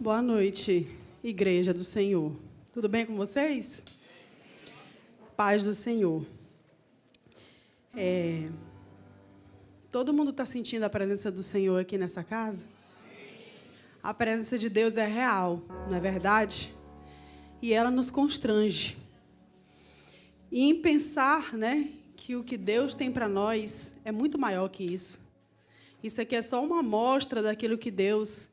Boa noite, Igreja do Senhor. Tudo bem com vocês? Paz do Senhor. Todo mundo está sentindo a presença do Senhor aqui nessa casa? A presença de Deus é real, não é verdade? E ela nos constrange. E em pensar, que o que Deus tem para nós é muito maior que isso. Isso aqui é só uma amostra daquilo que Deus,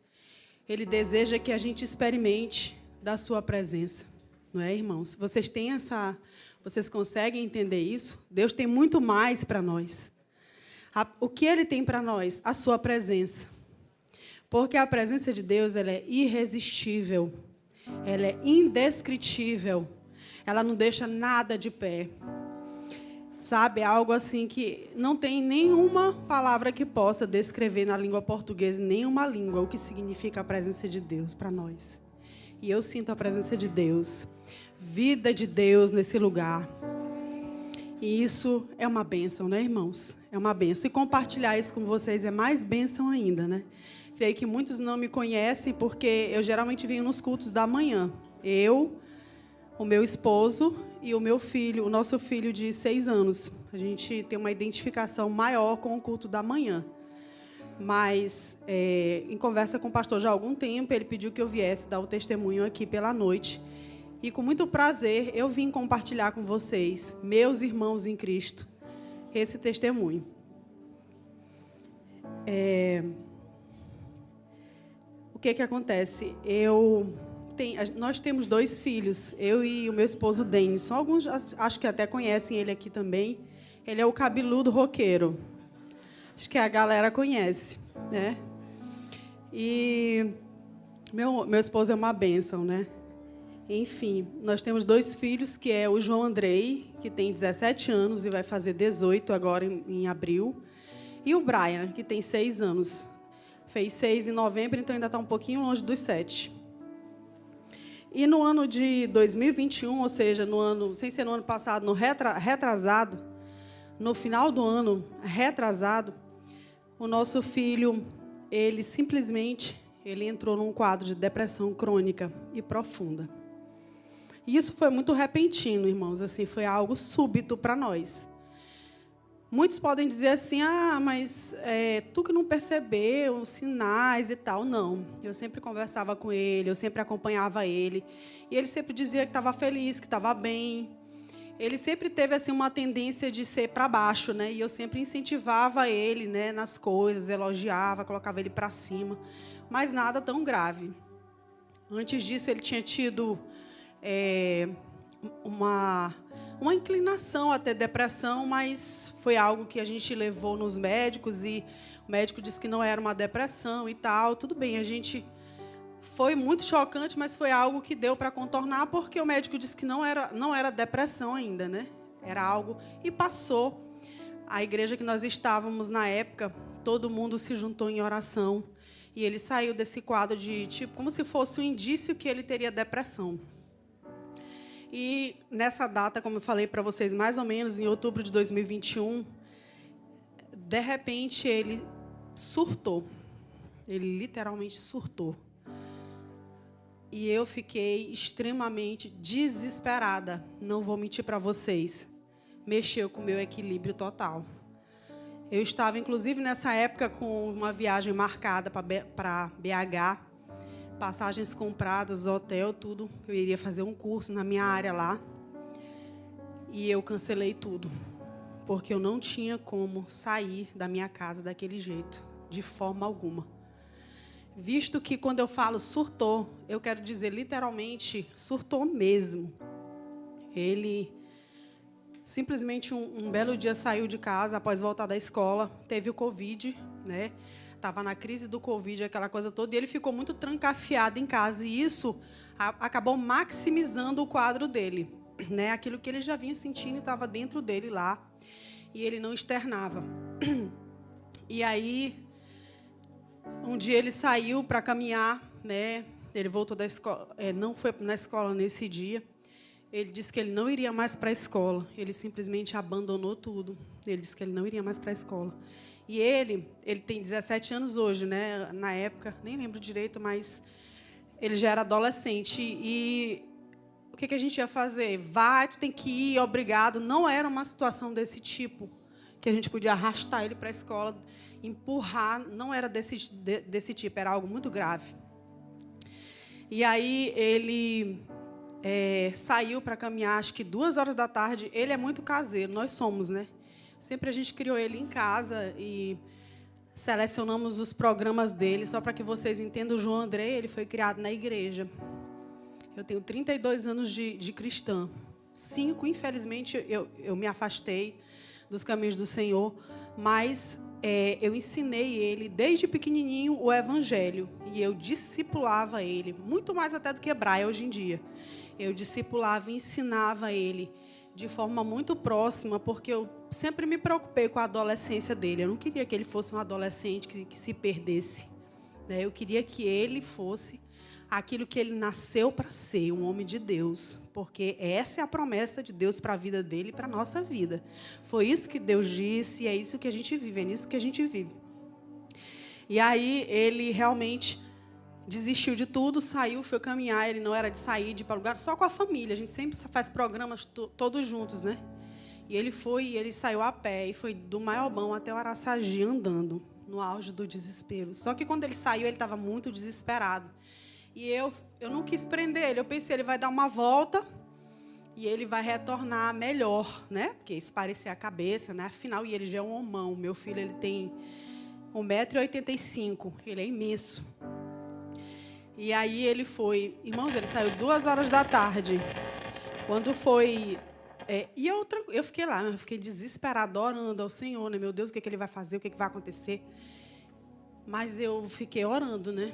Ele deseja que a gente experimente da sua presença. Não é, irmãos? Vocês conseguem entender isso? Deus tem muito mais para nós. O que Ele tem para nós? A sua presença. Porque a presença de Deus, ela é irresistível. Ela é indescritível. Ela não deixa nada de pé. Sabe, é algo assim que não tem nenhuma palavra que possa descrever na língua portuguesa, nenhuma língua, o que significa a presença de Deus para nós. E eu sinto a presença de Deus, vida de Deus nesse lugar. E isso é uma bênção, né, irmãos? É uma bênção. E compartilhar isso com vocês é mais bênção ainda, né? Creio que muitos não me conhecem, porque eu geralmente venho nos cultos da manhã. Eu, o meu esposo e o meu filho, o nosso filho de 6 anos. A gente tem uma identificação maior com o culto da manhã. Mas, em conversa com o pastor já há algum tempo, ele pediu que eu viesse dar o testemunho aqui pela noite. E com muito prazer, eu vim compartilhar com vocês, meus irmãos em Cristo, esse testemunho. O que acontece? Nós temos 2 filhos, eu e o meu esposo Denison. Alguns acho que até conhecem ele aqui também. Ele é o cabeludo roqueiro. Acho que a galera conhece, né? E meu esposo é uma bênção, né? Enfim, nós temos 2 filhos, que é o João Andrei, que tem 17 anos e vai fazer 18 agora em abril. E o Brian, que tem 6 anos. Fez 6 em novembro, então ainda está um pouquinho longe dos 7. E no ano de 2021, ou seja, sem ser no ano passado, no retrasado, no final do ano retrasado, o nosso filho, ele entrou num quadro de depressão crônica e profunda. E isso foi muito repentino, irmãos, assim, foi algo súbito para nós. Muitos podem dizer assim, mas tu que não percebeu os sinais e tal. Não, eu sempre conversava com ele, eu sempre acompanhava ele. E ele sempre dizia que estava feliz, que estava bem. Ele sempre teve assim, uma tendência de ser para baixo, né? E eu sempre incentivava ele, né, nas coisas, elogiava, colocava ele para cima. Mas nada tão grave. Antes disso, ele tinha tido uma inclinação a ter depressão, mas foi algo que a gente levou nos médicos e o médico disse que não era uma depressão e tal. Tudo bem, foi muito chocante, mas foi algo que deu para contornar, porque o médico disse que não era depressão ainda, né? Era algo e passou. A igreja que nós estávamos na época, todo mundo se juntou em oração e ele saiu desse quadro de como se fosse um indício que ele teria depressão. E nessa data, como eu falei para vocês, mais ou menos em outubro de 2021, de repente ele surtou. Ele literalmente surtou. E eu fiquei extremamente desesperada. Não vou mentir para vocês. Mexeu com o meu equilíbrio total. Eu estava, inclusive, nessa época com uma viagem marcada para BH. Passagens compradas, hotel, tudo. Eu iria fazer um curso na minha área lá. E eu cancelei tudo. Porque eu não tinha como sair da minha casa daquele jeito. De forma alguma. Visto que quando eu falo surtou, eu quero dizer literalmente surtou mesmo. Ele simplesmente um belo dia saiu de casa após voltar da escola. Teve o Covid, né? Estava na crise do Covid, aquela coisa toda, e ele ficou muito trancafiado em casa. E isso acabou maximizando o quadro dele, né? Aquilo que ele já vinha sentindo estava dentro dele lá, e ele não externava. E aí, um dia ele saiu para caminhar, né? Ele voltou da escola, não foi na escola nesse dia. Ele disse que ele não iria mais para a escola. Ele simplesmente abandonou tudo. Ele disse que ele não iria mais para a escola. E ele tem 17 anos hoje, né? Na época, nem lembro direito, mas Ele já era adolescente e o que a gente ia fazer? Vai, tu tem que ir, obrigado. Não era uma situação desse tipo, que a gente podia arrastar ele para a escola, empurrar. Não era desse tipo, era algo muito grave. E aí ele saiu para caminhar, acho que 2 horas da tarde. Ele é muito caseiro, nós somos, né? Sempre a gente criou ele em casa e selecionamos os programas dele. Só para que vocês entendam, o João André, ele foi criado na igreja. Eu tenho 32 anos de cristã. 5, infelizmente, eu me afastei dos caminhos do Senhor. Mas eu ensinei ele, desde pequenininho, o Evangelho. E eu discipulava ele, muito mais até do que Braia hoje em dia. Eu discipulava e ensinava ele de forma muito próxima, porque eu sempre me preocupei com a adolescência dele. Eu não queria que ele fosse um adolescente que se perdesse, né? Eu queria que ele fosse aquilo que ele nasceu para ser, um homem de Deus, porque essa é a promessa de Deus para a vida dele e para a nossa vida. Foi isso que Deus disse, e é isso que a gente vive, é nisso que a gente vive. E aí ele realmente desistiu de tudo, saiu, foi caminhar. Ele não era de sair, de ir para lugar, só com a família. A gente sempre faz programas todos juntos, né? E ele saiu a pé e foi do Maiobão até o Araçagi andando, no auge do desespero. Só que quando ele saiu, ele estava muito desesperado. E eu não quis prender ele. Eu pensei, ele vai dar uma volta e ele vai retornar melhor, né? Porque isso parecia a cabeça, né? Afinal, e ele já é um homão. Meu filho, ele tem 1,85 m. Ele é imenso. E aí ele foi... Irmãos, ele saiu 2 horas da tarde. Quando foi... e eu fiquei lá, eu fiquei desesperada, orando ao Senhor, né? Meu Deus, o que ele vai fazer? O que vai acontecer? Mas eu fiquei orando, né?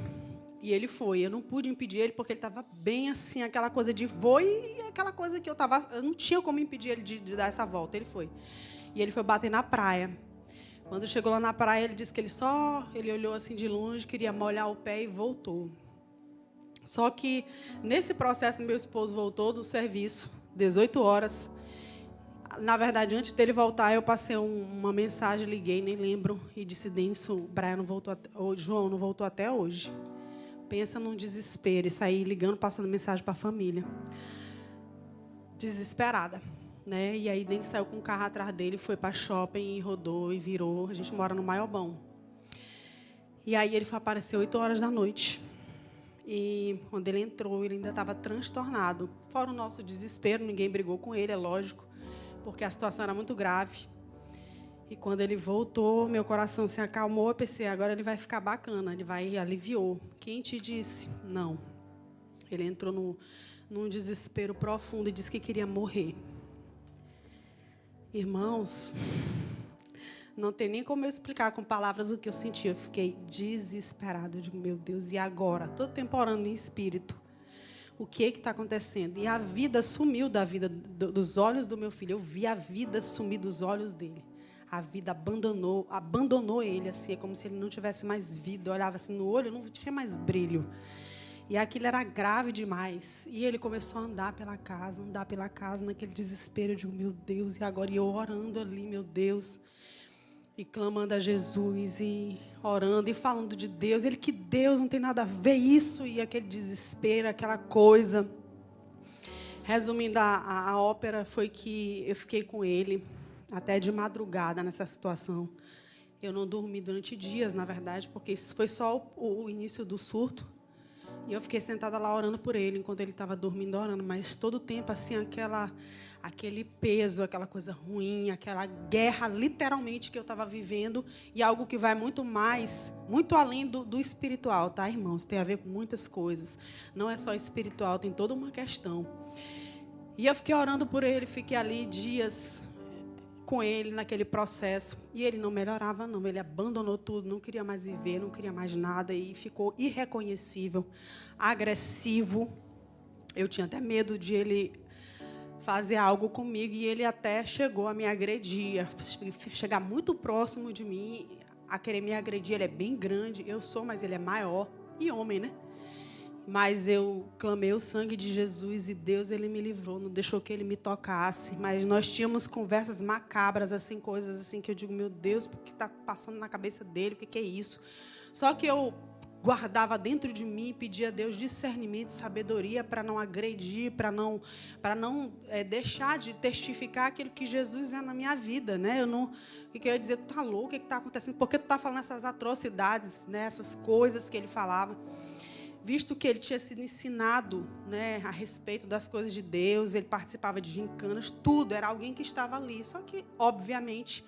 E ele foi. Eu não pude impedir ele, porque ele estava bem assim, aquela coisa de voo, e aquela coisa que eu não tinha como impedir ele de dar essa volta. Ele foi. E ele foi bater na praia. Quando chegou lá na praia, ele disse que ele olhou assim de longe, queria molhar o pé e voltou. Só que, nesse processo, meu esposo voltou do serviço, 18 horas. Na verdade, antes dele voltar, eu passei uma mensagem, liguei, nem lembro, e disse, Denso, o João não voltou até hoje. Pensa num desespero, e sair ligando, passando mensagem para a família. Desesperada, né? E aí, Denso saiu com o carro atrás dele, foi para shopping, e rodou, e virou. A gente mora no Maiobão. E aí, ele foi aparecer 8 horas da noite. E quando ele entrou, ele ainda estava transtornado. Fora o nosso desespero, ninguém brigou com ele, é lógico, porque a situação era muito grave. E quando ele voltou, meu coração se acalmou. Eu pensei, agora ele vai ficar bacana, aliviou. Quem te disse? Não. Ele entrou num desespero profundo e disse que queria morrer. Irmãos, não tem nem como eu explicar com palavras o que eu senti. Eu fiquei desesperada. Eu digo, meu Deus, e agora? Todo tempo orando em espírito. O que está acontecendo? E a vida sumiu da vida dos olhos do meu filho. Eu vi a vida sumir dos olhos dele. A vida abandonou ele, assim, é como se ele não tivesse mais vida. Eu olhava assim no olho, não tinha mais brilho. E aquilo era grave demais. E ele começou a andar pela casa, naquele desespero. Eu digo, meu Deus, e agora? E eu orando ali, meu Deus, e clamando a Jesus, e orando, e falando de Deus. Ele, que Deus, não tem nada a ver isso, e aquele desespero, aquela coisa. Resumindo, a ópera foi que eu fiquei com ele até de madrugada nessa situação. Eu não dormi durante dias, na verdade, porque isso foi só o início do surto. E eu fiquei sentada lá orando por ele, enquanto ele estava dormindo, orando. Mas todo o tempo, assim, aquele peso, aquela coisa ruim, aquela guerra, literalmente, que eu estava vivendo. E algo que vai muito além do espiritual, tá, irmãos? Tem a ver com muitas coisas. Não é só espiritual, tem toda uma questão. E eu fiquei orando por ele, fiquei ali dias com ele naquele processo, e ele não melhorava, não. Ele abandonou tudo, não queria mais viver, não queria mais nada, e ficou irreconhecível, agressivo. Eu tinha até medo de ele fazer algo comigo, e ele até chegou a me agredir, a chegar muito próximo de mim, a querer me agredir. Ele é bem grande, eu sou, mas ele é maior, e homem, né? Mas eu clamei o sangue de Jesus e Deus, ele me livrou, não deixou que ele me tocasse. Mas nós tínhamos conversas macabras, assim, coisas assim que eu digo, meu Deus, o que está passando na cabeça dele? O que é isso? Só que eu guardava dentro de mim, pedia a Deus discernimento, sabedoria para não agredir, para não deixar de testificar aquilo que Jesus é na minha vida, né? O que eu ia dizer? Tu tá louco? O que está acontecendo? Por que tu tá falando essas atrocidades, né? Essas coisas que ele falava? Visto que ele tinha sido ensinado, né, a respeito das coisas de Deus, ele participava de gincanas, tudo, era alguém que estava ali. Só que, obviamente,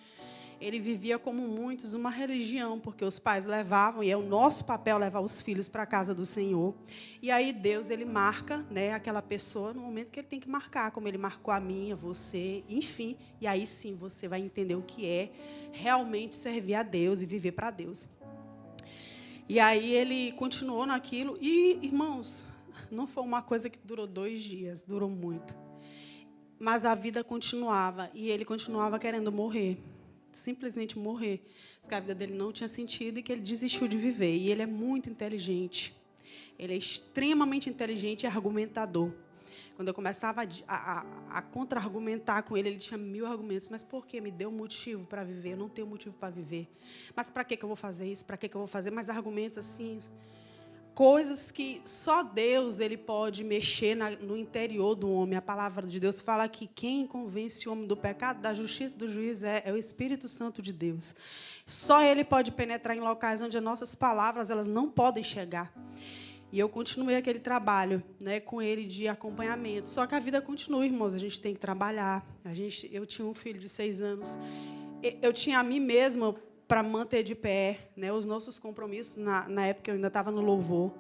ele vivia como muitos uma religião, porque os pais levavam, e é o nosso papel levar os filhos para a casa do Senhor. E aí Deus, ele marca, né, aquela pessoa no momento que ele tem que marcar, como ele marcou a mim, a você, enfim. E aí sim você vai entender o que é realmente servir a Deus e viver para Deus. E aí ele continuou naquilo. E, irmãos, não foi uma coisa que durou 2 dias, durou muito. Mas a vida continuava, e ele continuava querendo morrer. Simplesmente morrer. Diz que a vida dele não tinha sentido e que ele desistiu de viver. E ele é muito inteligente. Ele é extremamente inteligente e argumentador. Quando eu começava a contra-argumentar com ele, ele tinha 1000 argumentos. Mas por quê? Me deu um motivo para viver. Eu não tenho motivo para viver. Mas para que eu vou fazer isso? Para que eu vou fazer? Mais argumentos assim... Coisas que só Deus ele pode mexer no interior do homem. A palavra de Deus fala que quem convence o homem do pecado, da justiça, do juízo é o Espírito Santo de Deus. Só Ele pode penetrar em locais onde as nossas palavras elas não podem chegar. E eu continuei aquele trabalho, né, com ele de acompanhamento. Só que a vida continua, irmãos. A gente tem que trabalhar. Eu tinha um filho de 6 anos. Eu tinha a mim mesma para manter de pé, né, os nossos compromissos. Na época, eu ainda estava no louvor.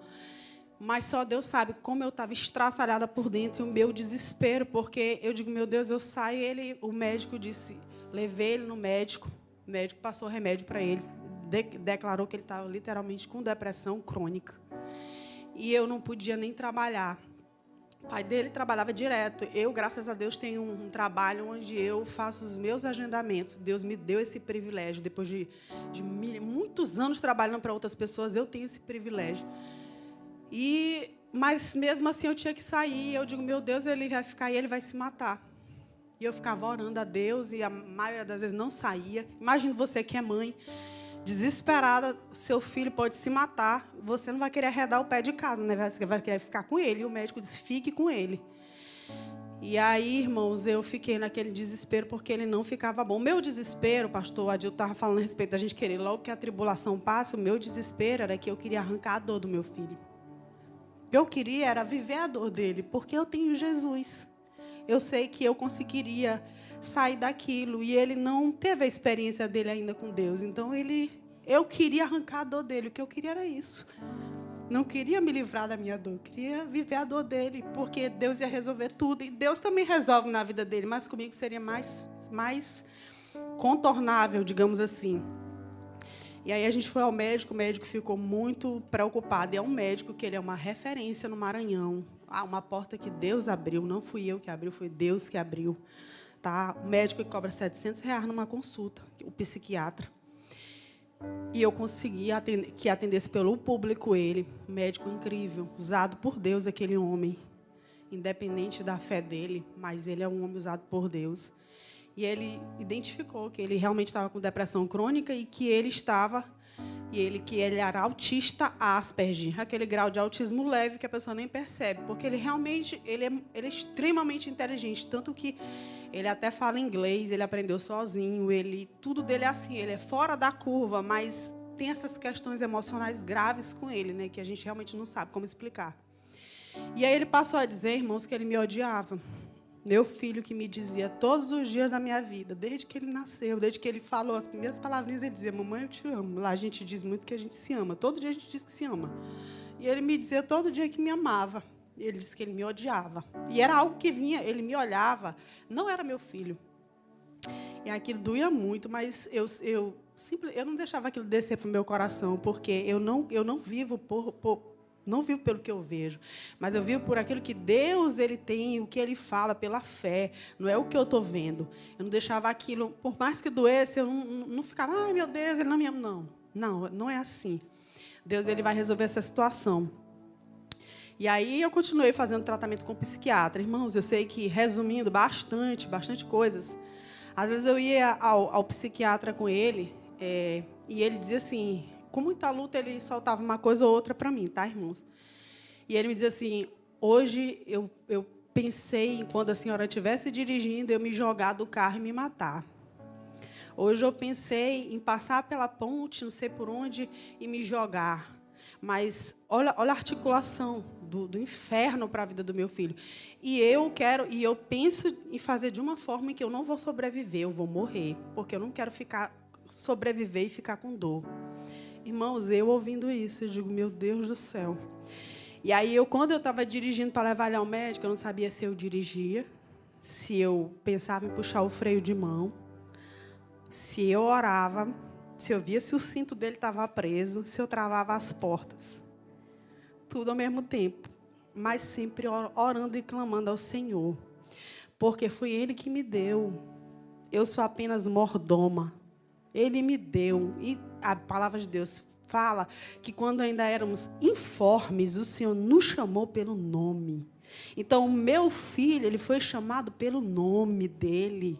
Mas só Deus sabe como eu estava estraçalhada por dentro, e o meu desespero, porque eu digo, meu Deus, eu saio. O médico disse, levei ele no médico, o médico passou remédio para ele, declarou que ele estava literalmente com depressão crônica. E eu não podia nem trabalhar. O pai dele trabalhava direto. Eu, graças a Deus, tenho um trabalho onde eu faço os meus agendamentos. Deus me deu esse privilégio. Depois de muitos anos trabalhando para outras pessoas, eu tenho esse privilégio. Mas, mesmo assim, eu tinha que sair. Eu digo, meu Deus, ele vai ficar e ele vai se matar. E eu ficava orando a Deus e a maioria das vezes não saía. Imagine você que é mãe, desesperada, seu filho pode se matar, você não vai querer arredar o pé de casa, né? Você vai querer ficar com ele. E o médico disse, fique com ele. E aí, irmãos, eu fiquei naquele desespero porque ele não ficava bom. O meu desespero, pastor Adil estava falando a respeito da gente querer logo que a tribulação passe, o meu desespero era que eu queria arrancar a dor do meu filho. O que eu queria era viver a dor dele, porque eu tenho Jesus. Eu sei que eu conseguiria sair daquilo. E ele não teve a experiência dele ainda com Deus. Então, eu queria arrancar a dor dele. O que eu queria era isso. Não queria me livrar da minha dor. Eu queria viver a dor dele. Porque Deus ia resolver tudo. E Deus também resolve na vida dele. Mas comigo seria mais contornável, digamos assim. E aí a gente foi ao médico. O médico ficou muito preocupado. E é um médico que ele é uma referência no Maranhão. Uma porta que Deus abriu. Não fui eu que abriu, foi Deus que abriu. Tá? O médico que cobra R$700 numa consulta, o psiquiatra. E eu consegui que atendesse pelo público ele, um médico incrível, usado por Deus, aquele homem, independente da fé dele, mas ele é um homem usado por Deus. E ele identificou que ele realmente estava com depressão crônica e que ele era autista Asperger, aquele grau de autismo leve que a pessoa nem percebe, porque ele realmente ele é extremamente inteligente, tanto que ele até fala inglês, ele aprendeu sozinho, tudo dele é assim, ele é fora da curva, mas tem essas questões emocionais graves com ele, né, que a gente realmente não sabe como explicar. E aí ele passou a dizer, irmãos, que ele me odiava. Meu filho que me dizia todos os dias da minha vida, desde que ele nasceu, desde que ele falou as primeiras palavrinhas, ele dizia, mamãe, eu te amo. Lá a gente diz muito que a gente se ama, todo dia a gente diz que se ama. E ele me dizia todo dia que me amava. Ele disse que ele me odiava. E era algo que vinha, ele me olhava, não era meu filho. E aquilo doía muito, mas eu não deixava aquilo descer para o meu coração, porque eu não vivo não vivo pelo que eu vejo, mas eu vivo por aquilo que Deus ele tem, o que Ele fala pela fé, não é o que eu estou vendo. Eu não deixava aquilo, por mais que doesse, eu não ficava, ai, meu Deus, Ele não me ama. Não é assim. Deus ele vai resolver essa situação. E aí eu continuei fazendo tratamento com psiquiatra. Irmãos, eu sei que, resumindo bastante coisas, às vezes eu ia ao psiquiatra com ele, e ele dizia assim, com muita luta, ele soltava uma coisa ou outra para mim, tá, irmãos? E ele me dizia assim, hoje eu pensei em quando a senhora estivesse dirigindo, eu me jogar do carro e me matar. Hoje eu pensei em passar pela ponte, não sei por onde, e me jogar. Mas olha a articulação do inferno para a vida do meu filho. E eu penso em fazer de uma forma em que eu não vou sobreviver, eu vou morrer, porque eu não quero sobreviver e ficar com dor. Irmãos, eu ouvindo isso, eu digo, meu Deus do céu. E aí, quando eu estava dirigindo para levar ele ao médico, eu não sabia se eu dirigia, se eu pensava em puxar o freio de mão, se eu orava, se eu via se o cinto dele estava preso, se eu travava as portas. Tudo ao mesmo tempo, mas sempre orando e clamando ao Senhor, porque foi Ele que me deu. Eu sou apenas mordoma. Ele me deu. E a palavra de Deus fala que quando ainda éramos informes, o Senhor nos chamou pelo nome. Então, o meu filho, ele foi chamado pelo nome dele.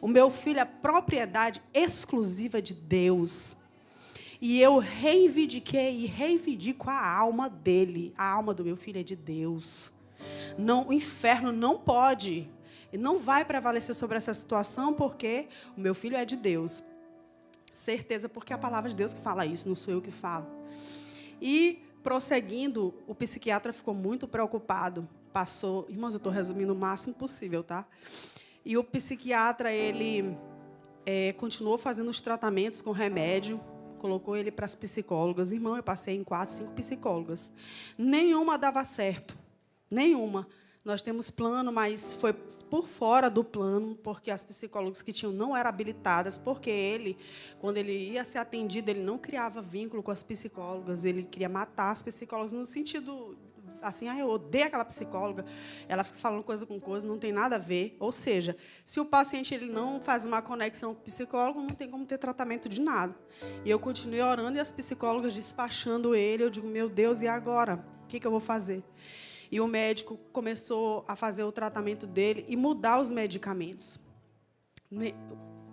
O meu filho é propriedade exclusiva de Deus. E eu reivindiquei e reivindico a alma dele. A alma do meu filho é de Deus. Não, o inferno não pode, não vai prevalecer sobre essa situação, porque o meu filho é de Deus. Certeza, porque é a palavra de Deus que fala isso, não sou eu que falo. E, prosseguindo, o psiquiatra ficou muito preocupado. Passou, irmãos, eu estou resumindo o máximo possível, tá? E o psiquiatra, ele continuou fazendo os tratamentos com remédio, colocou ele para as psicólogas. Irmão, eu passei em 4, 5 psicólogas. Nenhuma dava certo, nenhuma. Nós temos plano, mas foi por fora do plano, porque as psicólogas que tinham não eram habilitadas, porque ele, quando ele ia ser atendido, ele não criava vínculo com as psicólogas, ele queria matar as psicólogas no sentido assim, eu odeio aquela psicóloga, ela fica falando coisa com coisa, não tem nada a ver. Ou seja, se o paciente ele não faz uma conexão com o psicólogo, não tem como ter tratamento de nada. E eu continuei orando e as psicólogas despachando ele. Eu digo, meu Deus, e agora? O que eu vou fazer? E o médico começou a fazer o tratamento dele e mudar os medicamentos.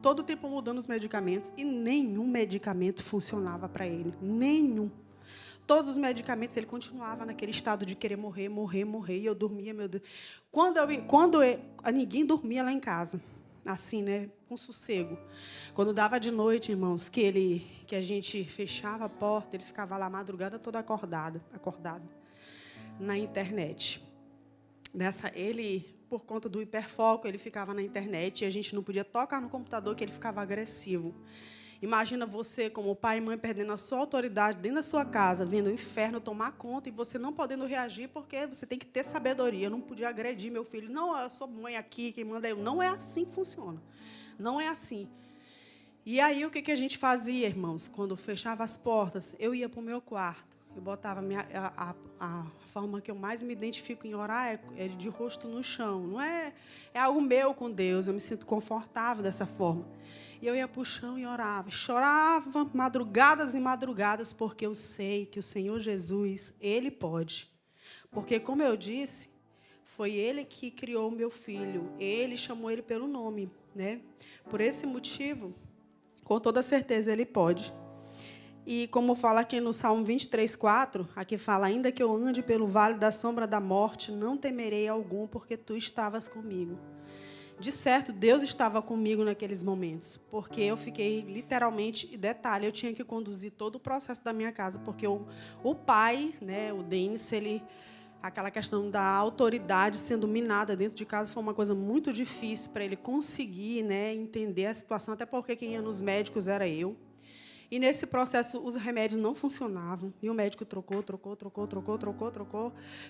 Todo o tempo mudando os medicamentos e nenhum medicamento funcionava para ele. Nenhum. Todos os medicamentos, ele continuava naquele estado de querer morrer, morrer, morrer. E eu dormia, meu Deus. Ninguém dormia lá em casa, assim, né, com sossego. Quando dava de noite, irmãos, que a gente fechava a porta, ele ficava lá a madrugada toda acordado, na internet. Ele, por conta do hiperfoco, ele ficava na internet e a gente não podia tocar no computador, que ele ficava agressivo. Imagina você, como pai e mãe, perdendo a sua autoridade dentro da sua casa, vendo o inferno tomar conta e você não podendo reagir, porque você tem que ter sabedoria. Eu não podia agredir meu filho. Não, eu sou mãe aqui, quem manda eu. Não é assim que funciona. Não é assim. E aí, o que a gente fazia, irmãos? Quando fechava as portas, eu ia para o meu quarto. Eu botava a forma que eu mais me identifico em orar é de rosto no chão. Não é algo meu com Deus. Eu me sinto confortável dessa forma. E eu ia para o chão e orava. Chorava madrugadas e madrugadas, porque eu sei que o Senhor Jesus, Ele pode. Porque, como eu disse, foi Ele que criou o meu filho. Ele chamou ele pelo nome, né? Por esse motivo, com toda certeza, Ele pode. E como fala aqui no Salmo 23:4, aqui fala, ainda que eu ande pelo vale da sombra da morte, não temerei algum, porque tu estavas comigo. De certo, Deus estava comigo naqueles momentos, porque eu fiquei literalmente, e detalhe, eu tinha que conduzir todo o processo da minha casa, porque o pai, né, o Denis, aquela questão da autoridade sendo minada dentro de casa foi uma coisa muito difícil para ele conseguir, né, entender a situação, até porque quem ia nos médicos era eu. E, nesse processo, os remédios não funcionavam. E o médico trocou.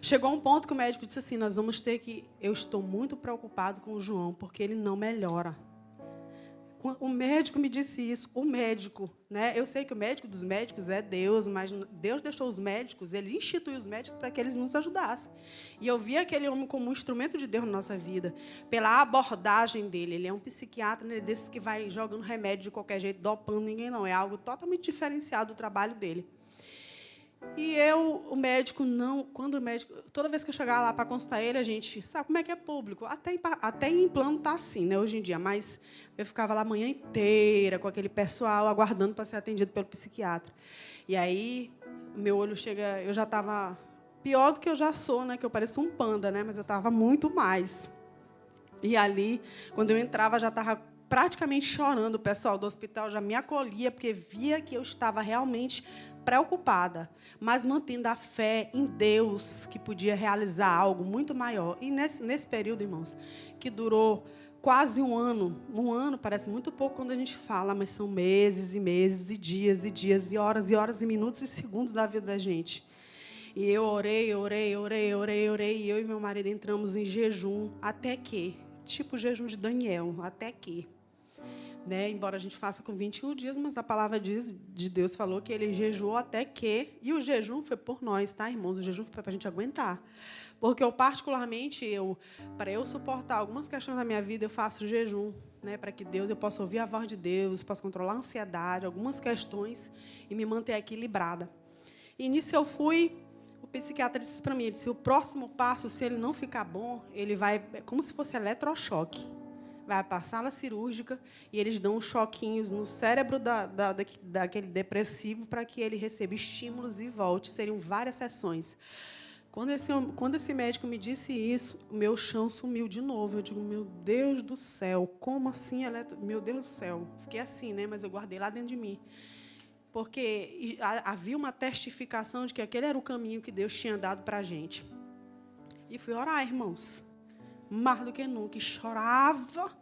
Chegou um ponto que o médico disse assim, nós vamos ter que... Eu estou muito preocupado com o João, porque ele não melhora. O médico me disse isso. O médico, né? Eu sei que o médico dos médicos é Deus, mas Deus deixou os médicos, Ele instituiu os médicos para que eles nos ajudassem. E eu vi aquele homem como um instrumento de Deus na nossa vida, pela abordagem dele. Ele é um psiquiatra, né, desses que vai jogando remédio de qualquer jeito, dopando ninguém, não. É algo totalmente diferenciado do trabalho dele. E o médico não, quando o médico, toda vez que eu chegava lá para consultar ele, a gente, sabe como é que é público? Até em plano tá assim, né, hoje em dia, mas eu ficava lá a manhã inteira com aquele pessoal aguardando para ser atendido pelo psiquiatra. E aí, o meu olho chega, eu já estava pior do que eu já sou, né, que eu pareço um panda, né, mas eu estava muito mais. E ali, quando eu entrava, já estava praticamente chorando. O pessoal do hospital já me acolhia, porque via que eu estava realmente preocupada, mas mantendo a fé em Deus, que podia realizar algo muito maior. E nesse período, irmãos, que durou quase um ano parece muito pouco quando a gente fala, mas são meses e meses, e dias, e horas, e minutos e segundos da vida da gente. E eu orei, e eu e meu marido entramos em jejum, até que, tipo o jejum de Daniel, até que. Né? Embora a gente faça com 21 dias, mas a palavra de Deus falou que ele jejuou até que... E o jejum foi por nós, tá, irmãos? O jejum foi para a gente aguentar. Porque eu, particularmente, para eu suportar algumas questões da minha vida, eu faço jejum, né? Para que eu possa ouvir a voz de Deus, possa controlar a ansiedade, algumas questões, e me manter equilibrada. E nisso eu fui... O psiquiatra disse para mim, ele disse, o próximo passo, se ele não ficar bom, ele vai... É como se fosse eletrochoque. Vai para a sala cirúrgica e eles dão choquinhos no cérebro daquele depressivo para que ele receba estímulos e volte. Seriam várias sessões. Quando esse médico me disse isso, o meu chão sumiu de novo. Eu digo, meu Deus do céu, como assim? Meu Deus do céu. Fiquei assim, né? Mas eu guardei lá dentro de mim. Porque havia uma testificação de que aquele era o caminho que Deus tinha dado para a gente. E fui orar, irmãos. Mais do que nunca, e chorava.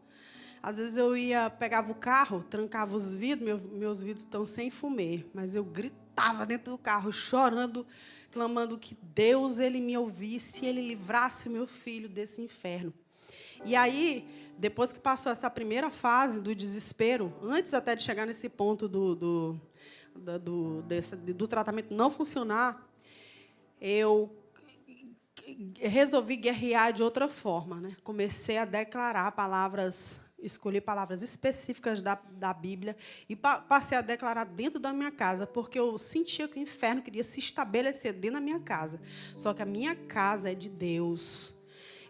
Às vezes eu pegava o carro, trancava os vidros, meus vidros estão sem fumê, mas eu gritava dentro do carro, chorando, clamando que Deus ele me ouvisse e ele livrasse o meu filho desse inferno. E aí, depois que passou essa primeira fase do desespero, antes até de chegar nesse ponto do tratamento não funcionar, eu resolvi guerrear de outra forma, né? Comecei a declarar palavras, escolhi palavras específicas da Bíblia e passei a declarar dentro da minha casa, porque eu sentia que o inferno queria se estabelecer dentro da minha casa. Só que a minha casa é de Deus.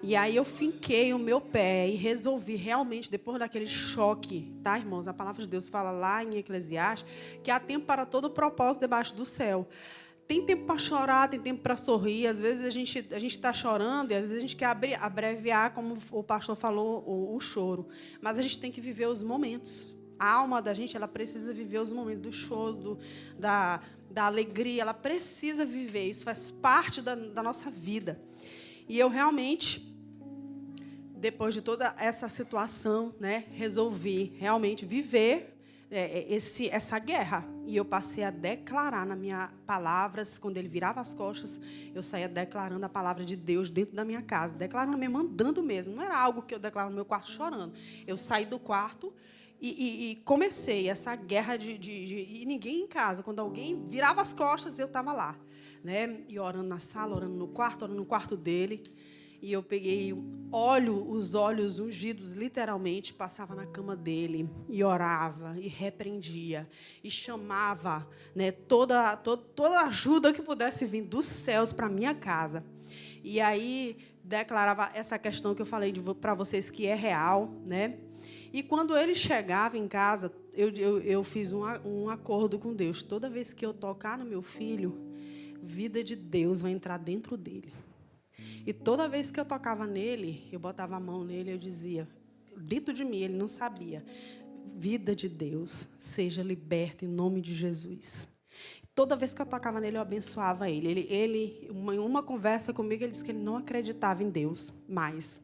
E aí eu finquei o meu pé e resolvi realmente, depois daquele choque, tá, irmãos? A palavra de Deus fala lá em Eclesiastes que há tempo para todo o propósito debaixo do céu. Tem tempo para chorar, tem tempo para sorrir. Às vezes a gente está chorando e às vezes a gente quer abreviar, como o pastor falou, o choro. Mas a gente tem que viver os momentos. A alma da gente, ela precisa viver os momentos do choro, da alegria. Ela precisa viver. Isso faz parte da nossa vida. E eu realmente, depois de toda essa situação, né, resolvi realmente viver essa guerra. E eu passei a declarar nas minhas palavras, quando ele virava as costas, eu saía declarando a palavra de Deus dentro da minha casa, declarando mesmo, mandando mesmo. Não era algo que eu declarava no meu quarto chorando. Eu saí do quarto e comecei essa guerra e ninguém em casa. Quando alguém virava as costas, eu estava lá, né? E orando na sala, orando no quarto dele. E eu peguei os olhos ungidos, literalmente, passava na cama dele e orava, e repreendia, e chamava, né, toda ajuda que pudesse vir dos céus para a minha casa. E aí declarava essa questão que eu falei para vocês, que é real, né? E quando ele chegava em casa, eu fiz um acordo com Deus. Toda vez que eu tocar no meu filho, vida de Deus vai entrar dentro dele. E toda vez que eu tocava nele, eu botava a mão nele, eu dizia, dentro de mim, ele não sabia, vida de Deus, seja liberta em nome de Jesus. Toda vez que eu tocava nele, eu abençoava ele. Uma conversa comigo, ele disse que ele não acreditava em Deus mais.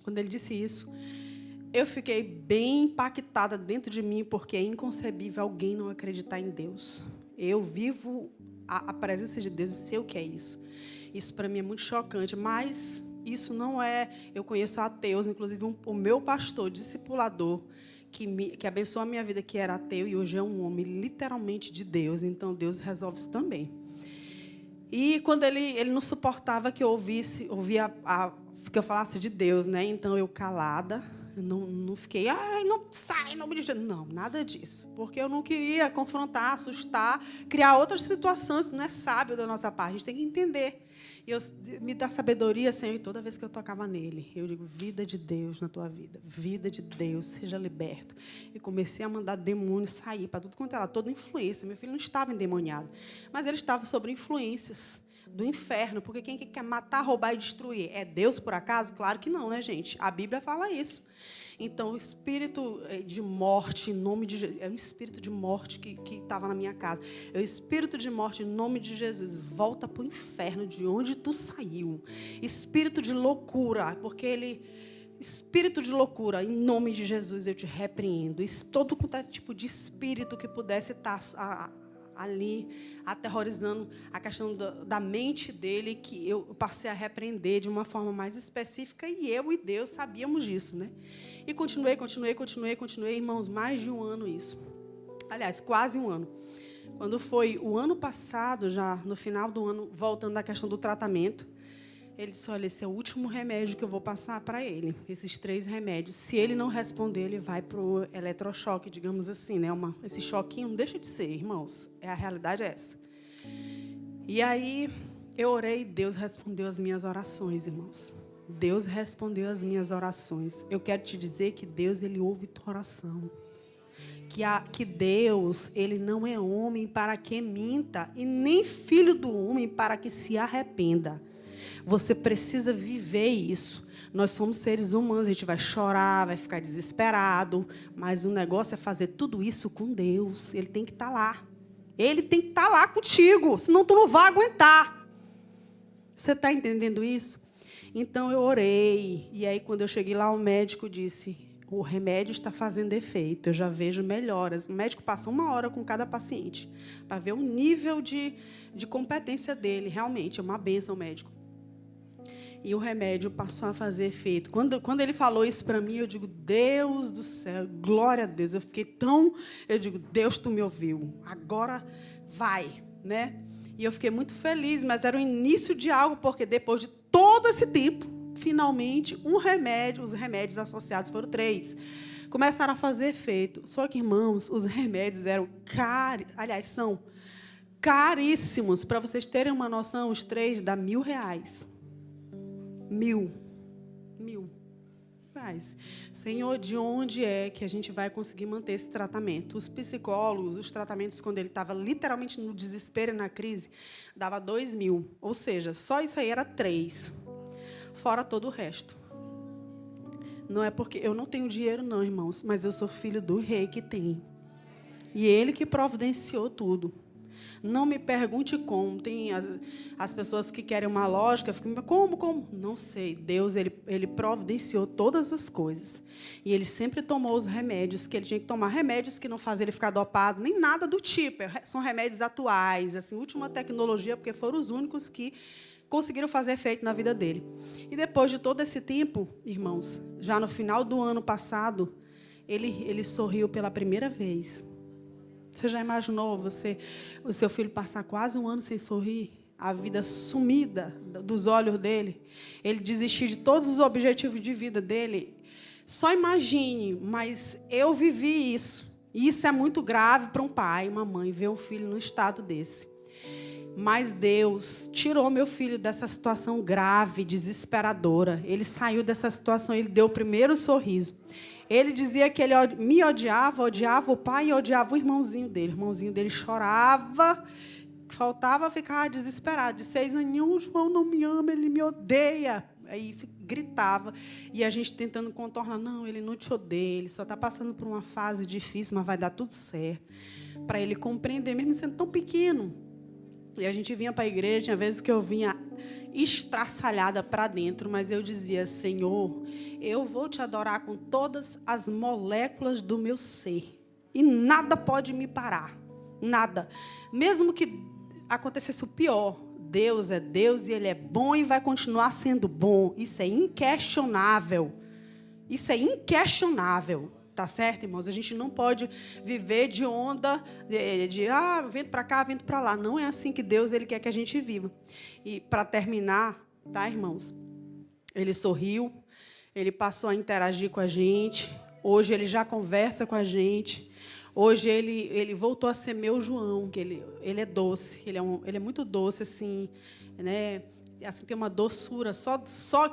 Quando ele disse isso, eu fiquei bem impactada dentro de mim, porque é inconcebível alguém não acreditar em Deus. Eu vivo a presença de Deus e sei o que é isso. Isso para mim é muito chocante, mas isso não é... Eu conheço ateus, inclusive o meu pastor, discipulador, que abençoou a minha vida, que era ateu, e hoje é um homem literalmente de Deus. Então, Deus resolve isso também. E quando ele não suportava que eu ouvia que eu falasse de Deus, né? Então, eu calada, Eu não fiquei, não sai, não me diz. Não, nada disso. Porque eu não queria confrontar, assustar, criar outras situações. Isso não é sábio da nossa parte. A gente tem que entender. E me dá sabedoria, Senhor, e toda vez que eu tocava nele, eu digo, vida de Deus na tua vida. Vida de Deus, seja liberto. E comecei a mandar demônios sair para tudo quanto era, toda influência. Meu filho não estava endemoniado, mas ele estava sob influências do inferno, porque quem quer matar, roubar e destruir é Deus, por acaso? Claro que não, né, gente? A Bíblia fala isso. Então, o espírito de morte, em nome de Jesus, é um espírito de morte que estava na minha casa. É o espírito de morte, em nome de Jesus, volta para o inferno de onde tu saiu. Espírito de loucura, porque espírito de loucura, em nome de Jesus, eu te repreendo. Todo tipo de espírito que pudesse estar ali, aterrorizando a questão da mente dele, que eu passei a repreender de uma forma mais específica, e eu e Deus sabíamos disso, né? E continuei, irmãos, mais de um ano isso. Aliás, quase um ano. Quando foi o ano passado, já no final do ano, voltando à questão do tratamento, ele disse, olha, esse é o último remédio que eu vou passar para ele, esses 3 remédios. Se ele não responder, ele vai para o eletrochoque, digamos assim, né? Esse choquinho não deixa de ser, irmãos. A realidade é essa. E aí, eu orei e Deus respondeu as minhas orações, irmãos. Deus respondeu as minhas orações. Eu quero te dizer que Deus, ele ouve tua oração. Que Deus, ele não é homem para que minta, e nem filho do homem para que se arrependa. Você precisa viver isso. Nós somos seres humanos, a gente vai chorar, vai ficar desesperado, mas o negócio é fazer tudo isso com Deus. Ele tem que estar lá. Ele tem que estar lá contigo, senão tu não vai aguentar. Você está entendendo isso? Então, eu orei, e aí, quando eu cheguei lá, o médico disse, o remédio está fazendo efeito, eu já vejo melhoras. O médico passa 1 hora com cada paciente, para ver o nível de competência dele, realmente, é uma bênção o médico. E o remédio passou a fazer efeito. Quando ele falou isso para mim, eu digo, Deus do céu, glória a Deus. Eu digo, Deus, tu me ouviu. Agora vai, né? E eu fiquei muito feliz, mas era o início de algo, porque depois de todo esse tempo, finalmente, os remédios associados foram 3. Começaram a fazer efeito. Só que, irmãos, os remédios eram são caríssimos. Para vocês terem uma noção, os 3 dá R$1.000. 1.000 reais. Senhor, de onde é que a gente vai conseguir manter esse tratamento? Os psicólogos, os tratamentos, quando ele estava literalmente no desespero e na crise, dava 2.000. Ou seja, só isso aí era 3. Fora todo o resto. Não é porque eu não tenho dinheiro, não, irmãos, mas eu sou filho do rei que tem. E ele que providenciou tudo. Não me pergunte como. Tem as pessoas que querem uma lógica, ficam, como? Não sei. Deus, ele providenciou todas as coisas. E ele sempre tomou os remédios que ele tinha que tomar. Remédios que não fazem ele ficar dopado, nem nada do tipo. São remédios atuais, assim, última tecnologia, porque foram os únicos que conseguiram fazer efeito na vida dele. E depois de todo esse tempo, irmãos, já no final do ano passado, ele sorriu pela primeira vez. Você já imaginou o seu filho passar quase 1 ano sem sorrir? A vida sumida dos olhos dele? Ele desistir de todos os objetivos de vida dele? Só imagine, mas eu vivi isso. E isso é muito grave para um pai e uma mãe, ver um filho num estado desse. Mas Deus tirou meu filho dessa situação grave, desesperadora. Ele saiu dessa situação, ele deu o primeiro sorriso. Ele dizia que ele me odiava o pai e odiava o irmãozinho dele. O irmãozinho dele chorava, faltava ficar desesperado. De 6 aninhos, o João não me ama, ele me odeia. Aí gritava. E a gente tentando contornar. Não, ele não te odeia, ele só está passando por uma fase difícil, mas vai dar tudo certo. Para ele compreender, mesmo sendo tão pequeno. E a gente vinha para a igreja, tinha vezes que eu vinha estraçalhada para dentro, mas eu dizia, Senhor, eu vou te adorar com todas as moléculas do meu ser. E nada pode me parar. Nada. Mesmo que acontecesse o pior, Deus é Deus e Ele é bom e vai continuar sendo bom. Isso é inquestionável. Isso é inquestionável. Tá certo, irmãos? A gente não pode viver de onda, vento para cá, vento para lá. Não é assim que Deus ele quer que a gente viva. E, para terminar, tá, irmãos? Ele sorriu, Ele passou a interagir com a gente. Hoje ele já conversa com a gente. Hoje ele voltou a ser meu João, que ele é doce. Ele é muito doce, assim, né? Assim, tem uma doçura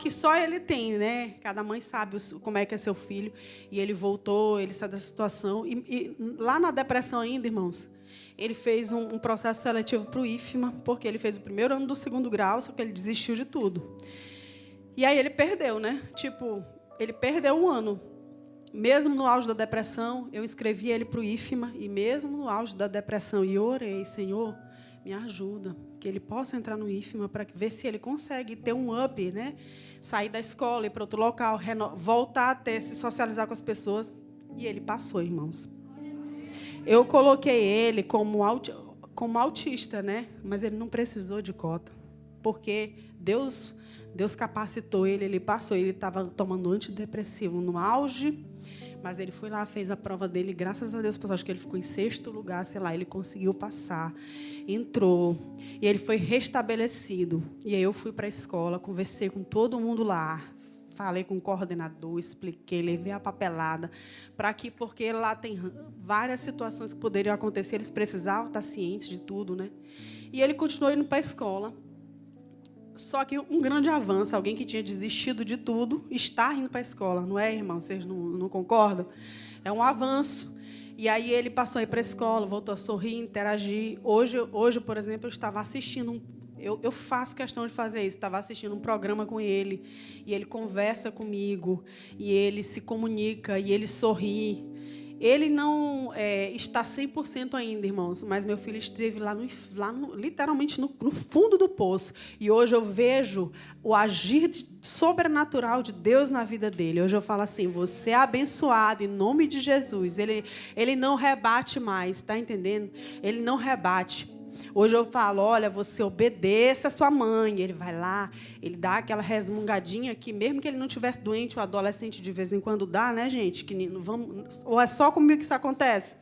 que só ele tem, né? Cada mãe sabe como é que é seu filho. E ele voltou, ele saiu da situação. E lá na depressão ainda, irmãos, ele fez um processo seletivo para o IFMA, porque ele fez o primeiro ano do 2º grau, só que ele desistiu de tudo. E aí ele perdeu, né? Tipo, ele perdeu o ano. Mesmo no auge da depressão, eu inscrevi ele para o IFMA, e mesmo no auge da depressão, e eu orei, Senhor, me ajuda, que ele possa entrar no IFMA para ver se ele consegue ter um up, né? Sair da escola, ir para outro local, voltar a se socializar com as pessoas. E ele passou, irmãos. Eu coloquei ele como autista, né? Mas ele não precisou de cota, porque Deus capacitou ele, ele passou. Ele estava tomando antidepressivo no auge, mas ele foi lá, fez a prova dele, graças a Deus, acho que ele ficou em 6º lugar, sei lá, ele conseguiu passar, entrou, e ele foi restabelecido. E aí eu fui para a escola, conversei com todo mundo lá, falei com o coordenador, expliquei, levei a papelada, porque lá tem várias situações que poderiam acontecer, eles precisavam estar cientes de tudo, né? E ele continuou indo para a escola. Só que um grande avanço, alguém que tinha desistido de tudo, está indo para a escola, não é, irmão? Vocês não concordam? É um avanço. E aí ele passou a ir para a escola, voltou a sorrir, interagir. Hoje, por exemplo, eu estava assistindo, eu faço questão de fazer isso, estava assistindo um programa com ele, e ele conversa comigo, e ele se comunica, e ele sorri. Ele não está 100% ainda, irmãos, mas meu filho esteve literalmente no fundo do poço. E hoje eu vejo o agir sobrenatural de Deus na vida dele. Hoje eu falo assim, você é abençoado em nome de Jesus. Ele não rebate mais, está entendendo? Ele não rebate. Hoje eu falo, olha, você obedeça a sua mãe. Ele vai lá, ele dá aquela resmungadinha que, mesmo que ele não tivesse doente, o adolescente de vez em quando dá, né, gente? Ou é só comigo que isso acontece?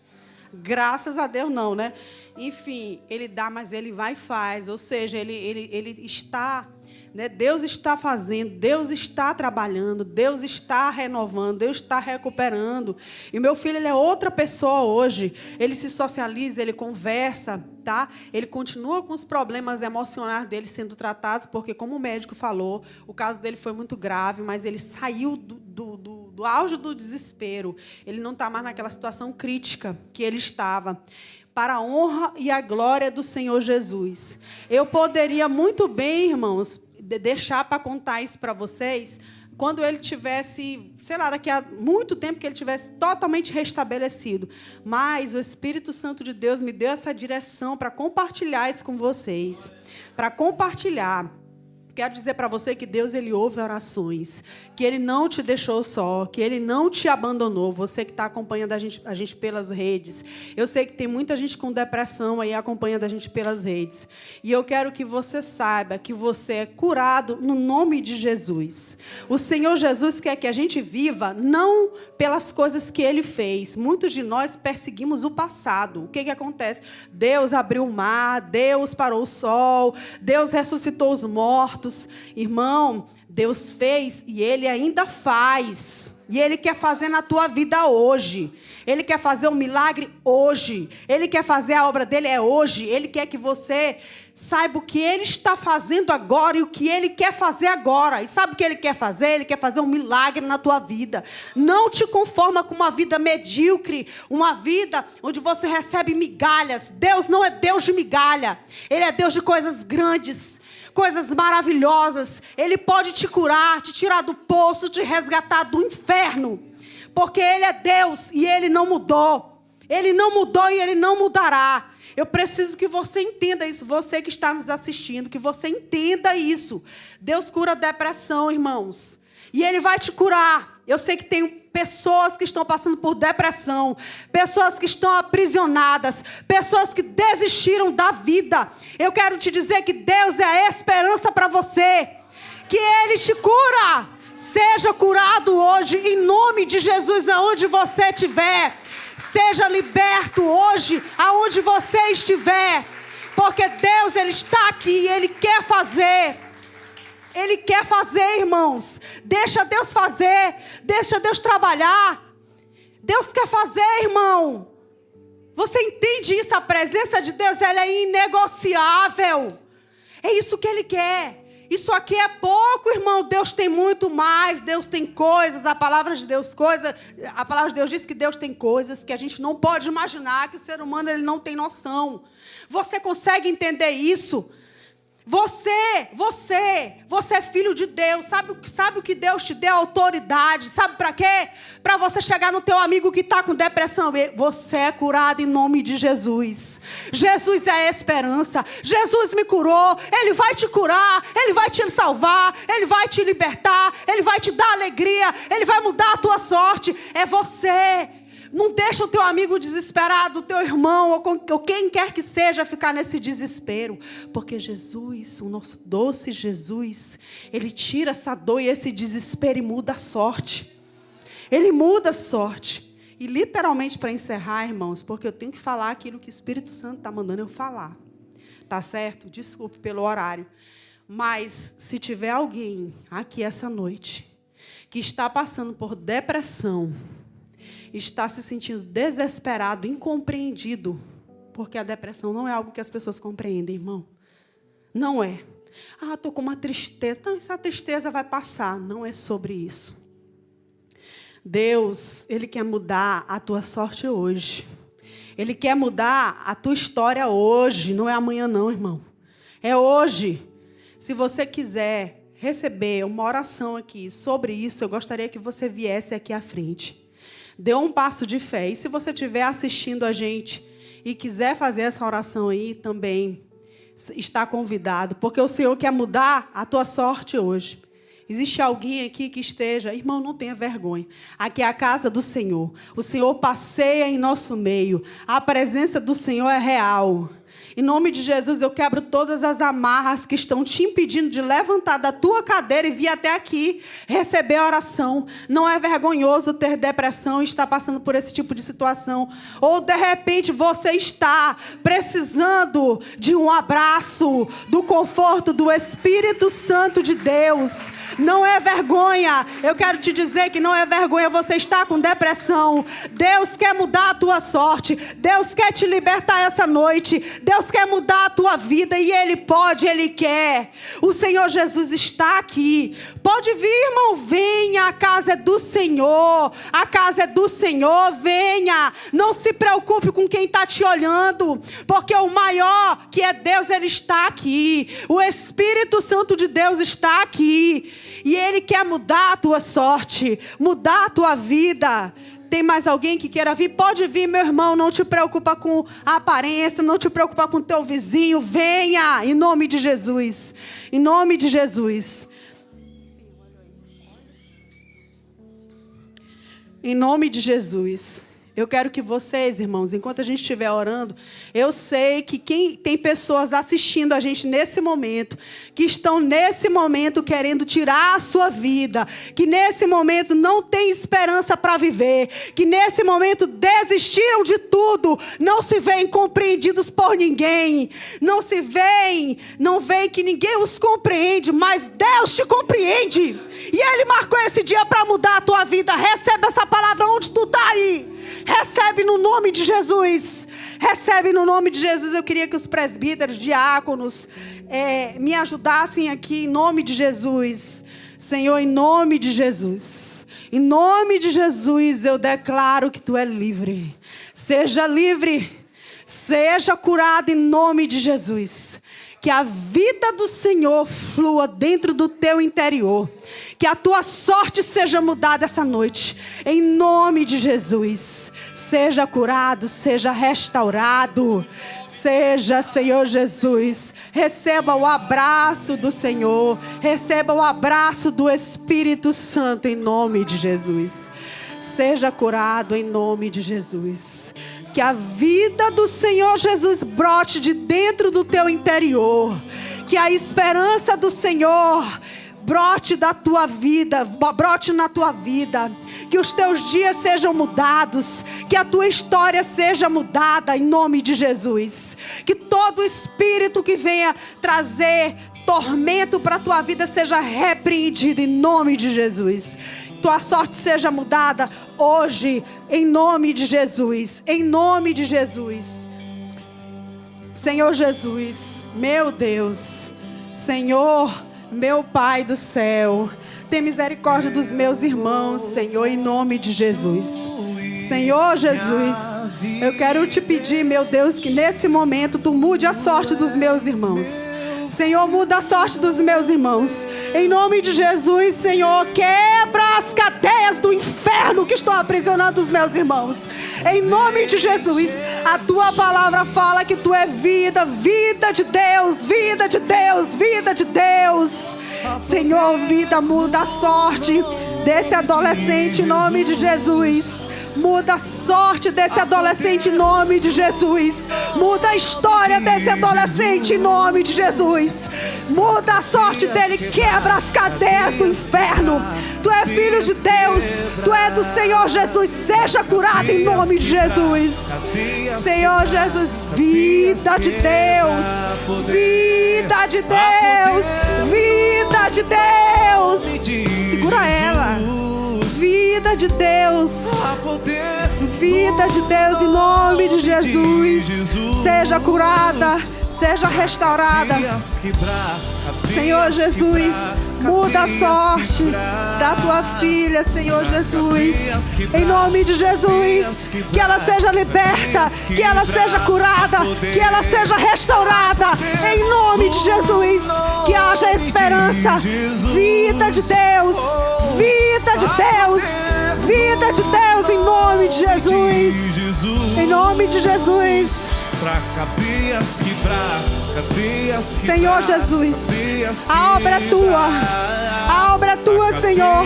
Graças a Deus, não, né? Enfim, ele dá, mas ele vai e faz. Ou seja, ele está... né? Deus está fazendo, Deus está trabalhando, Deus está renovando, Deus está recuperando. E meu filho, ele é outra pessoa hoje. Ele se socializa, ele conversa, tá? Ele continua com os problemas emocionais dele sendo tratados, porque, como o médico falou, o caso dele foi muito grave, mas ele saiu do auge do desespero. Ele não está mais naquela situação crítica que ele estava. Para a honra e a glória do Senhor Jesus. Eu poderia muito bem, irmãos, deixar para contar isso para vocês quando ele tivesse, sei lá, daqui a muito tempo que ele tivesse totalmente restabelecido. Mas o Espírito Santo de Deus me deu essa direção para compartilhar isso com vocês. Para compartilhar. Quero dizer para você que Deus, ele ouve orações, que ele não te deixou só, que ele não te abandonou. Você que está acompanhando a gente pelas redes. Eu sei que tem muita gente com depressão aí acompanhando a gente pelas redes. E eu quero que você saiba que você é curado no nome de Jesus. O Senhor Jesus quer que a gente viva não pelas coisas que ele fez. Muitos de nós perseguimos o passado. O que acontece? Deus abriu o mar, Deus parou o sol, Deus ressuscitou os mortos. Irmão, Deus fez e ele ainda faz. E ele quer fazer na tua vida hoje. Ele quer fazer um milagre hoje. Ele quer fazer a obra dele hoje. Ele quer que você saiba o que ele está fazendo agora e o que ele quer fazer agora. E sabe o que ele quer fazer? Ele quer fazer um milagre na tua vida. Não te conforma com uma vida medíocre, uma vida onde você recebe migalhas. Deus não é Deus de migalha. Ele é Deus de coisas grandes, coisas maravilhosas. Ele pode te curar, te tirar do poço, te resgatar do inferno. Porque ele é Deus e ele não mudou. Ele não mudou e ele não mudará. Eu preciso que você entenda isso. Você que está nos assistindo, que você entenda isso. Deus cura a depressão, irmãos. E ele vai te curar. Eu sei que tem pessoas que estão passando por depressão, pessoas que estão aprisionadas, pessoas que desistiram da vida. Eu quero te dizer que Deus é a esperança para você, que ele te cura. Seja curado hoje, em nome de Jesus, aonde você estiver. Seja liberto hoje, aonde você estiver. Porque Deus, ele está aqui e ele quer fazer. Ele quer fazer, irmãos. Deixa Deus fazer. Deixa Deus trabalhar. Deus quer fazer, irmão. Você entende isso? A presença de Deus, ela é inegociável. É isso que Ele quer. Isso aqui é pouco, irmão. Deus tem muito mais. Deus tem coisas. A palavra de Deus diz que Deus tem coisas que a gente não pode imaginar, que o ser humano ele não tem noção. Você consegue entender isso? Você é filho de Deus. Sabe o que Deus te deu autoridade? Sabe para quê? Para você chegar no teu amigo que está com depressão. Você é curado em nome de Jesus. Jesus é a esperança. Jesus me curou. Ele vai te curar. Ele vai te salvar. Ele vai te libertar. Ele vai te dar alegria. Ele vai mudar a tua sorte. É você. Não deixa o teu amigo desesperado, o teu irmão, ou quem quer que seja, ficar nesse desespero. Porque Jesus, o nosso doce Jesus, Ele tira essa dor e esse desespero e muda a sorte. Ele muda a sorte. E literalmente, para encerrar, irmãos, porque eu tenho que falar aquilo que o Espírito Santo está mandando eu falar. Tá certo? Desculpe pelo horário. Mas se tiver alguém aqui essa noite que está passando por depressão, está se sentindo desesperado, incompreendido, porque a depressão não é algo que as pessoas compreendem, irmão. Não é. Estou com uma tristeza. Não, essa tristeza vai passar. Não é sobre isso. Deus, Ele quer mudar a tua sorte hoje. Ele quer mudar a tua história hoje. Não é amanhã não, irmão. É hoje. Se você quiser receber uma oração aqui sobre isso, eu gostaria que você viesse aqui à frente. Dê um passo de fé. E se você estiver assistindo a gente e quiser fazer essa oração aí, também está convidado. Porque o Senhor quer mudar a tua sorte hoje. Existe alguém aqui que esteja... Irmão, não tenha vergonha. Aqui é a casa do Senhor. O Senhor passeia em nosso meio. A presença do Senhor é real. Em nome de Jesus, eu quebro todas as amarras que estão te impedindo de levantar da tua cadeira e vir até aqui receber a oração. Não é vergonhoso ter depressão e estar passando por esse tipo de situação. Ou, de repente, você está precisando de um abraço, do conforto do Espírito Santo de Deus. Não é vergonha. Eu quero te dizer que não é vergonha você estar com depressão. Deus quer mudar a tua sorte. Deus quer te libertar essa noite. Deus quer mudar a tua vida e Ele pode, Ele quer. O Senhor Jesus está aqui. Pode vir, irmão, venha. A casa é do Senhor. A casa é do Senhor, venha. Não se preocupe com quem está te olhando, porque o maior, que é Deus, Ele está aqui. O Espírito Santo de Deus está aqui. E Ele quer mudar a tua sorte, mudar a tua vida. Tem mais alguém que queira vir? Pode vir, meu irmão. Não te preocupa com a aparência. Não te preocupa com o teu vizinho. Venha, em nome de Jesus. Em nome de Jesus. Em nome de Jesus. Eu quero que vocês, irmãos, enquanto a gente estiver orando, eu sei que tem pessoas assistindo a gente nesse momento, que estão nesse momento querendo tirar a sua vida, que nesse momento não tem esperança para viver, que nesse momento desistiram de tudo, não se veem compreendidos por ninguém, não veem que ninguém os compreende, mas Deus te compreende, e Ele marcou esse dia para mudar a tua vida. Recebe essa palavra onde tu está aí. Recebe no nome de Jesus. Recebe no nome de Jesus. Eu queria que os presbíteros, diáconos, me ajudassem aqui em nome de Jesus. Senhor, em nome de Jesus. Em nome de Jesus eu declaro que tu és livre. Seja livre. Seja curado em nome de Jesus. Que a vida do Senhor flua dentro do teu interior. Que a tua sorte seja mudada essa noite. Em nome de Jesus. Seja curado, seja restaurado. Seja, Senhor Jesus. Receba o abraço do Senhor. Receba o abraço do Espírito Santo em nome de Jesus. Seja curado em nome de Jesus. Que a vida do Senhor Jesus brote de dentro do teu interior. Que a esperança do Senhor brote da tua vida, brote na tua vida. Que os teus dias sejam mudados. Que a tua história seja mudada em nome de Jesus. Que todo espírito que venha trazer tormento para a tua vida seja repreendido em nome de Jesus. Tua sorte seja mudada hoje, em nome de Jesus. Em nome de Jesus. Senhor Jesus, meu Deus, Senhor, meu Pai do céu, tem misericórdia dos meus irmãos, Senhor, em nome de Jesus. Senhor Jesus, eu quero te pedir, meu Deus, que nesse momento tu mude a sorte dos meus irmãos. Senhor, muda a sorte dos meus irmãos. Em nome de Jesus, Senhor, quebra as cadeias do inferno que estão aprisionando os meus irmãos. Em nome de Jesus, a tua palavra fala que tu é vida, vida de Deus, vida de Deus, vida de Deus. Senhor, vida, muda a sorte desse adolescente em nome de Jesus. Muda a sorte desse adolescente em nome de Jesus. Muda a história desse adolescente em nome de Jesus. Muda a sorte dele, quebra as cadeias do inferno. Tu é filho de Deus, tu é do Senhor Jesus. Seja curado em nome de Jesus. Senhor Jesus, vida de Deus, vida de Deus, vida de Deus. Segura ela. Vida de Deus, vida de Deus, em nome de Jesus, seja curada, seja restaurada. Senhor Jesus, muda a sorte da tua filha, Senhor Jesus, em nome de Jesus, que ela seja liberta, que ela seja curada, que ela seja restaurada, em nome de Jesus, que haja esperança. Vida de Deus, vida de Deus, vida de Deus, em nome de Jesus, em nome de Jesus. Senhor Jesus, a obra é tua, a obra é tua, Senhor.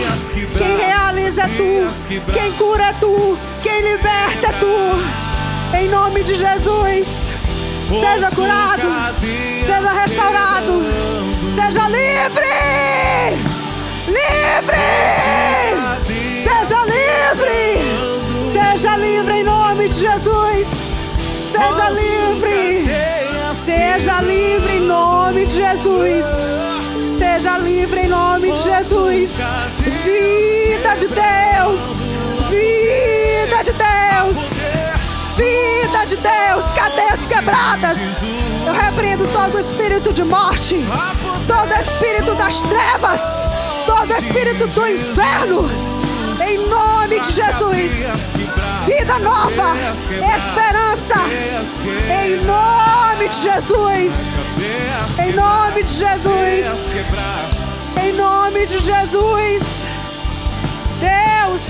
Quem realiza é tu, quem cura é tu, quem liberta é tu. Em nome de Jesus, seja curado, seja restaurado, seja livre, livre, seja livre, seja livre em nome de Jesus. Seja livre, seja livre em nome de Jesus. Seja livre em nome de Jesus. Vida de Deus, vida de Deus, vida de Deus. Cadeias quebradas. Eu repreendo todo espírito de morte, todo espírito das trevas, todo espírito do inferno. Em nome de Jesus, vida nova, esperança, em nome de Jesus, em nome de Jesus, em nome de Jesus, Deus,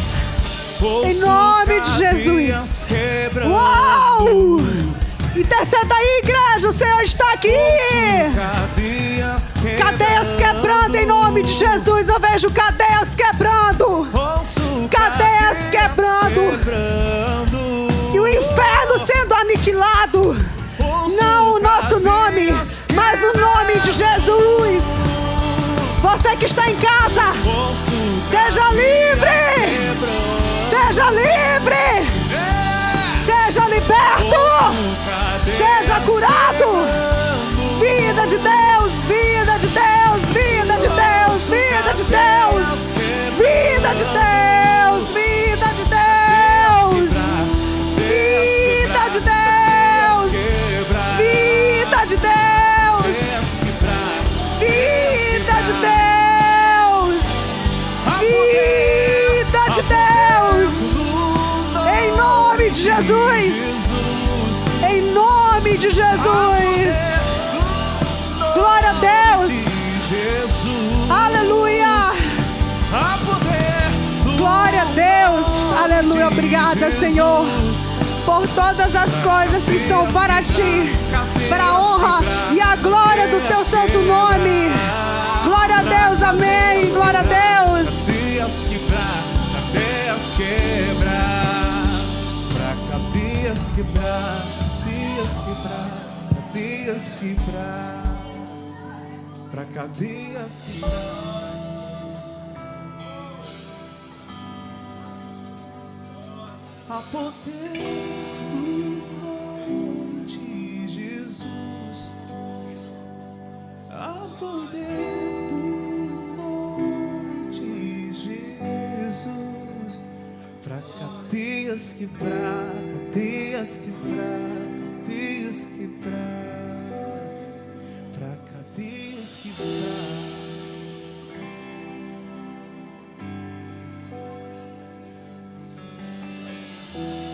em nome de Jesus. Uau! Interceda aí, igreja, o Senhor está aqui. Cadeias quebrando em nome de Jesus. Eu vejo cadeias quebrando, cadeias quebrando, e o inferno sendo aniquilado. Não o nosso nome, mas o nome de Jesus. Você que está em casa, seja livre, seja livre, seja liberto, seja curado. Vida de Deus, vida de Deus, vida de Deus, vida de Deus, vida de Deus, vida de Deus, vida de Deus, vida de Deus, vida de Deus, vida de Deus, em nome de Jesus, em nome de Jesus. Glória a Deus. Aleluia. Glória a Deus. Aleluia. Obrigada, Senhor, por todas as coisas que são para ti, para a honra e a glória do teu santo nome. Glória a Deus. Amém. Glória a Deus. Cadeias quebrar, pra cadeias quebrar, cadeias quebrar, cadeias quebrar, pra cadeias quebrar. Há poder no nome de Jesus. Há poder. poder do nome de Jesus, pra cadeias quebrar, cadeias quebrar, cadeias quebrar, pra cadeias quebrar.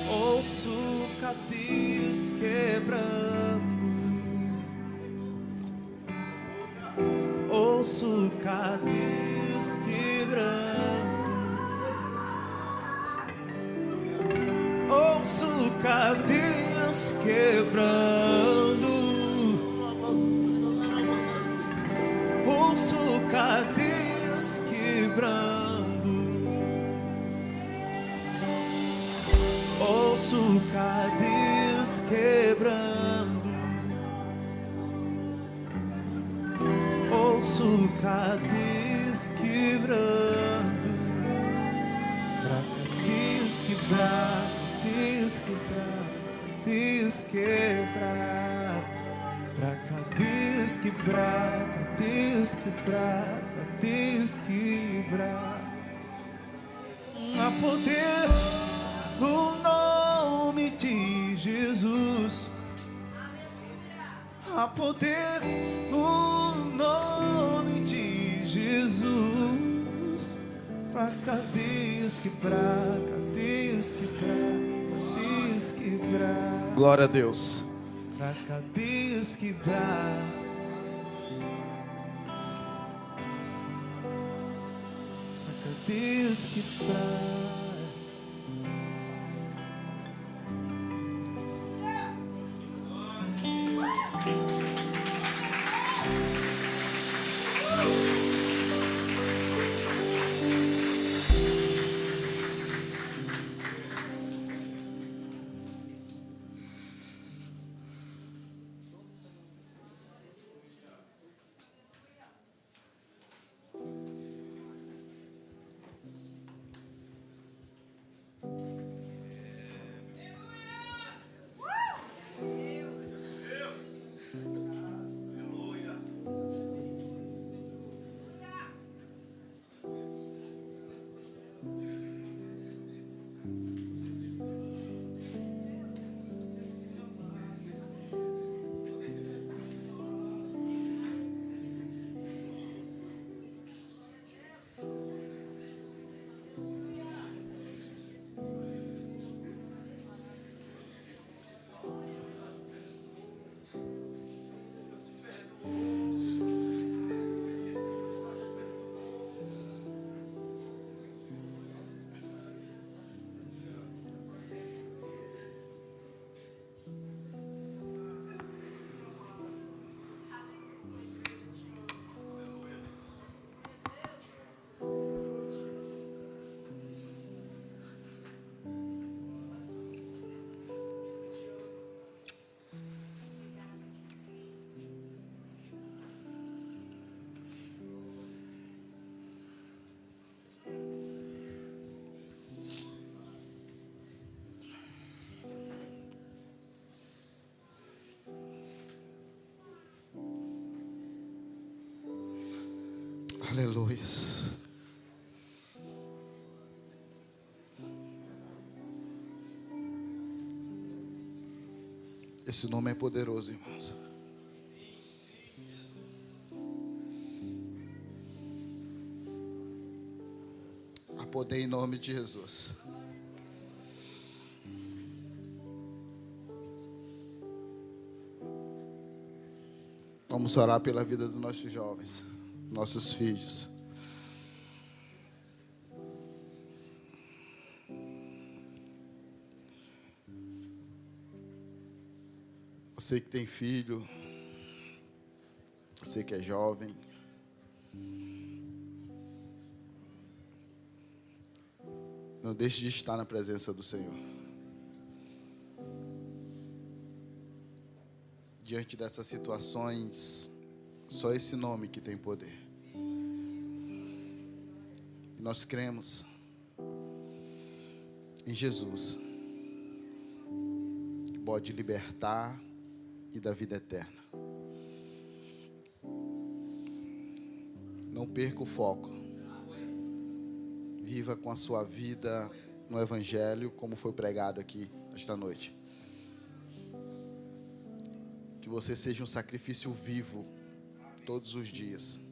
Ouço cadeias quebrando, ouço cadeias quebrando, ouço cadeias quebrando, ouço cadeias quebrando, ouço cadeias quebrando, ouço cadeias quebrando, pra cadeias quebrar, cadeias quebrar, cadeias quebrar, pra cadeias quebrar, cadeias quebrar, cadeias quebrar. Há poder no nome de Jesus, há poder no nome de Jesus, pra cadeias quebrar, cadeias quebrar, cadeias quebrar. Glória a Deus. Pra cadeias quebrar, pra cadeias quebrar. Aleluia. Esse nome é poderoso, irmãos. Há poder em nome de Jesus. Vamos orar pela vida dos nossos jovens, nossos filhos. Você que tem filho, você que é jovem, não deixe de estar na presença do Senhor. Diante dessas situações, só esse nome que tem poder. E nós cremos em Jesus, que pode libertar e dar vida eterna. Não perca o foco. Viva com a sua vida no Evangelho, como foi pregado aqui esta noite. Que você seja um sacrifício vivo todos os dias.